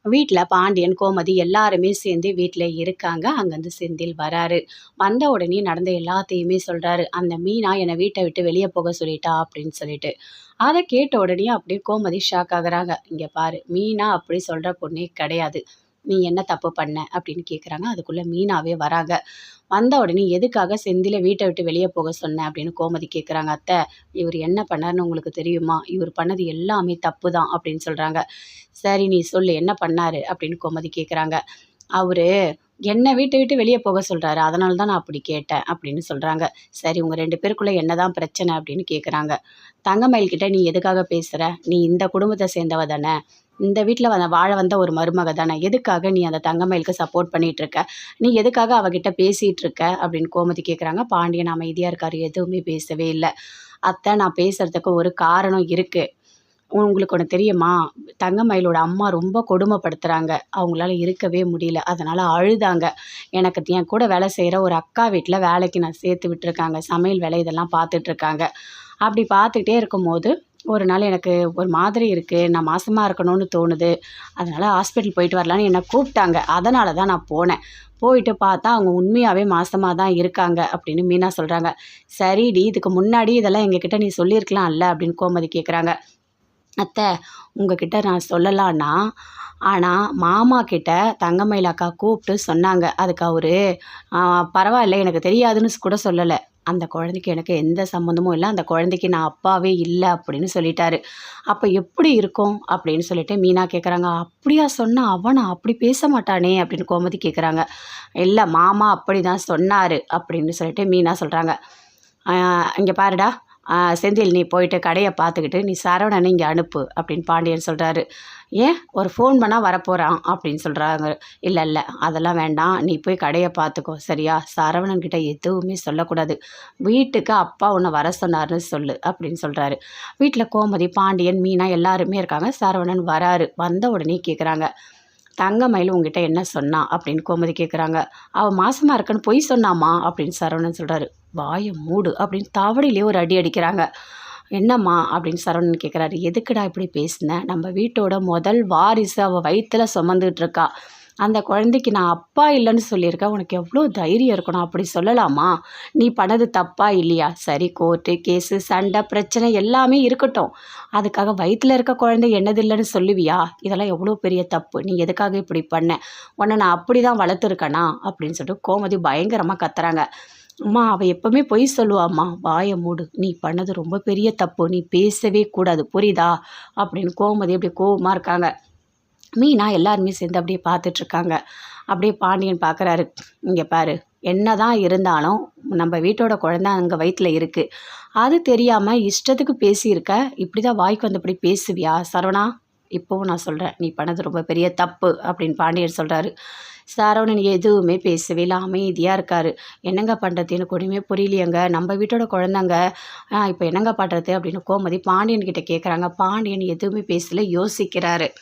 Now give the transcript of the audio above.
வீட்ல பாண்டியன், கோமதி எல்லாருமே சேர்ந்து வீட்ல இருக்காங்க. அங்கருந்து செந்தில் வராரு. வந்த உடனே நடந்த எல்லாத்தையுமே சொல்றாரு. "அந்த மீனா என்னை வீட்ட விட்டு வெளிய போக சொல்லிட்டா" அப்படின்னு சொல்லிட்டு. அத கேட்ட உடனே அப்படியே கோமதி ஷாக் ஆகுறாங்க. "இங்க பாரு, மீனா அப்படி சொல்ற பொண்ணே கிடையாது. நீ என்ன தப்பு பண்ண?" அப்படின்னு கேட்குறாங்க. அதுக்குள்ள மீனாவே வராங்க. வந்த உடனே "எதுக்காக செந்தில வீட்ட விட்டு வெளிய போக சொன்ன?" அப்படின்னு கோமதி கேட்குறாங்க. "அத்தை, இவரு என்ன பண்ணாருன்னு உங்களுக்கு தெரியுமா? இவரு பண்ணது எல்லாமே தப்பு தான்" அப்படின்னு சொல்றாங்க. "சரி நீ சொல்லு, என்ன பண்ணாரு?" அப்படின்னு கோமதி கேட்குறாங்க. "அவரு என்ன வீட்ட விட்டு வெளிய போக சொல்றாரு. அதனால தான் நான் அப்படி கேட்டேன்" அப்படின்னு சொல்றாங்க. "சரி உங்க 2 பேருக்குள்ள என்னதான் பிரச்சனை?" அப்படின்னு கேட்குறாங்க. "தங்கமயில் கிட்ட நீ எதுக்காக பேசுற? நீ இந்த குடும்பத்த சேர்ந்தவ தானே! இந்த வீட்ல வாழ வந்த ஒரு மருமக தானே! எதுக்காக நீ அந்த தங்கமயிலுக்கு சப்போர்ட் பண்ணிட்டு இருக்க? நீ எதுக்காக அவகிட்ட பேசிட்டு இருக்க?" அப்படின்னு கோமதி கேட்குறாங்க. பாண்டியன் அமைதியா இருக்காரு. எதுவுமே பேசவே இல்ல. "அத்தை, நான் பேசுறதுக்கு ஒரு காரணம் இருக்கு. உங்களுக்கு ஒண்ணு தெரியுமா? தங்கமயிலோட அம்மா ரொம்ப கொடுமைப்படுத்துறாங்க. அவங்களால இருக்கவே முடியல. அதனால அழுதாங்க. எனக்கு என் கூட வேலை செய்ற ஒரு அக்கா வீட்ல வேலைக்கு நான் சேர்த்து விட்டுருக்காங்க. சமையல் வேலை இதெல்லாம் பார்த்துட்ருக்காங்க. அப்படி பார்த்துக்கிட்டே இருக்கும்போது, ஒரு நாள் எனக்கு ஒரு மாதிரி இருக்கு. நான் மாசமா இருக்கணும்னு தோணுது. அதனால ஹாஸ்பிட்டல் போயிட்டு வரலான்னு என்ன கூப்பிட்டாங்க. அதனால தான் நான் போனேன். போயிட்டு பார்த்தா, அவங்க உண்மையாவே மாசமா தான் இருக்காங்க" அப்படின்னு மீனா சொல்றாங்க. "சரிடி, இதுக்கு முன்னாடி இதெல்லாம் எங்ககிட்ட நீ சொல்லியிருக்கலாம்ல" அப்படின்னு கோமதி கேட்குறாங்க. "அத்தை, உங்ககிட்ட நான் சொல்லலான்னா, ஆனா மாமா கிட்ட தங்கமயில் அக்கா கூப்பிட்டு சொன்னாங்க. அதுக்கு அவரு பரவாயில்ல, எனக்கு தெரியாதுன்னு கூட சொல்லல. அந்த குழந்தைக்கு எனக்கு எந்த சம்மந்தமும் இல்ல. அந்த குழந்தைக்கு நான் அப்பாவே இல்ல அப்படின்னு சொல்லிட்டாரு. அப்ப எப்படி இருக்கும்?" அப்படின்னு சொல்லிட்டு மீனா கேட்குறாங்க. "அப்படியா சொன்னா? அவனா? அப்படி பேச மாட்டானே!" அப்படின்னு கோமதி கேட்குறாங்க. "இல்ல, மாமா அப்படிதான் சொன்னாரு" அப்படின்னு சொல்லிட்டு மீனா சொல்றாங்க. "ஆ இங்க பாருடா, செந்தில், நீ போயிட்டு கடைய பார்த்துக்கிட்டு நீ சரவணனை இங்க அனுப்பு" அப்படின்னு பாண்டியன் சொல்றாரு. "ஏன்? ஒரு ஃபோன் பண்ணா வரப்போறான்" அப்படின்னு சொல்றாங்க. "இல்ல, இல்ல, அதெல்லாம் வேண்டாம். நீ போய் கடைய பார்த்துக்கோ, சரியா? சரவணன் கிட்ட எதுவுமே சொல்லக்கூடாது. வீட்டுக்கு அப்பா உன்னை வர சொன்னாருன்னு சொல்லு" அப்படின்னு சொல்றாரு. வீட்ல கோமதி, பாண்டியன், மீனா எல்லாருமே இருக்காங்க. சரவணன் வராரு. வந்த உடனே கேட்குறாங்க. "தங்கமயில் உன்கிட்ட என்ன சொன்னா?" அப்படின்னு கோமதி கேட்குறாங்க. "அவ மாசமா இருக்கன்னு பொய் சொன்னாம்மா" அப்படின்னு சரவணன் சொல்றாரு. "வாய மூடு" அப்படின்னு தவடையிலே ஒரு அடி அடிக்கிறாங்க. "என்னம்மா?" அப்படின்னு சரவணன் கேட்குறாரு. "எதுக்குடா இப்படி பேசுன? நம்ம வீட்டோட முதல் வாரிசு. அவ வயித்துல சுமந்துட்டு இருக்கா. அந்த குழந்தைக்கு நான் அப்பா இல்லைன்னு சொல்லியிருக்கேன். உனக்கு எவ்வளோ தைரியம் இருக்கணும்? அப்படி சொல்லலாமா? நீ பண்ணது தப்பா இல்லையா? சரி, கோர்ட்டு கேஸு சண்டை பிரச்சனை எல்லாமே இருக்கட்டும். அதுக்காக வயித்துல இருக்க குழந்தை என்னது இல்லைன்னு சொல்லுவியா? இதெல்லாம் எவ்வளோ பெரிய தப்பு. நீ எதுக்காக இப்படி பண்ண? உன்னை நான் அப்படி தான் வளர்த்துருக்கேனா?" அப்படின்னு சொல்லிட்டு கோமதி பயங்கரமாக கத்துறாங்க. "அம்மா, அவ எப்பவுமே பொய் சொல்லுவாம்மா. வாய மூடு. நீ பண்ணது ரொம்ப பெரிய தப்பு. நீ பேசவே கூடாது. புரியுதா?" அப்படின்னு கோமதி அப்படியே கோவமா இருக்காங்க. மீனா எல்லாருமே சேர்ந்து அப்படியே பார்த்துட்ருக்காங்க. அப்படியே பாண்டியன் பார்க்குறாரு. "இங்க பாரு, என்னதான் இருந்தாலும் நம்ம வீட்டோட குழந்தை அங்க வயித்துல இருக்கு. அது தெரியாம இஷ்டத்துக்கு பேசியிருக்க. இப்படி தான் வாய்க்கு வந்தபடி பேசுவியா? சரவணா, இப்பவும் நான் சொல்றேன். நீ பண்ணது ரொம்ப பெரிய தப்பு" அப்படின்னு பாண்டியன் சொல்றாரு. சரவணன் எதுவுமே பேசவே இல்ல. அமைதியா இருக்காரு. "என்னங்க பண்றது? எனக்கு ஒண்ணுமே புரியலையேங்க. நம்ம வீட்டோட குழந்தைங்க. இப்ப என்னங்க பண்றது?" அப்படின்னு கோமதி பாண்டியன் கிட்ட கேட்குறாங்க. பாண்டியன் எதுவுமே பேசல. யோசிக்கிறாரு.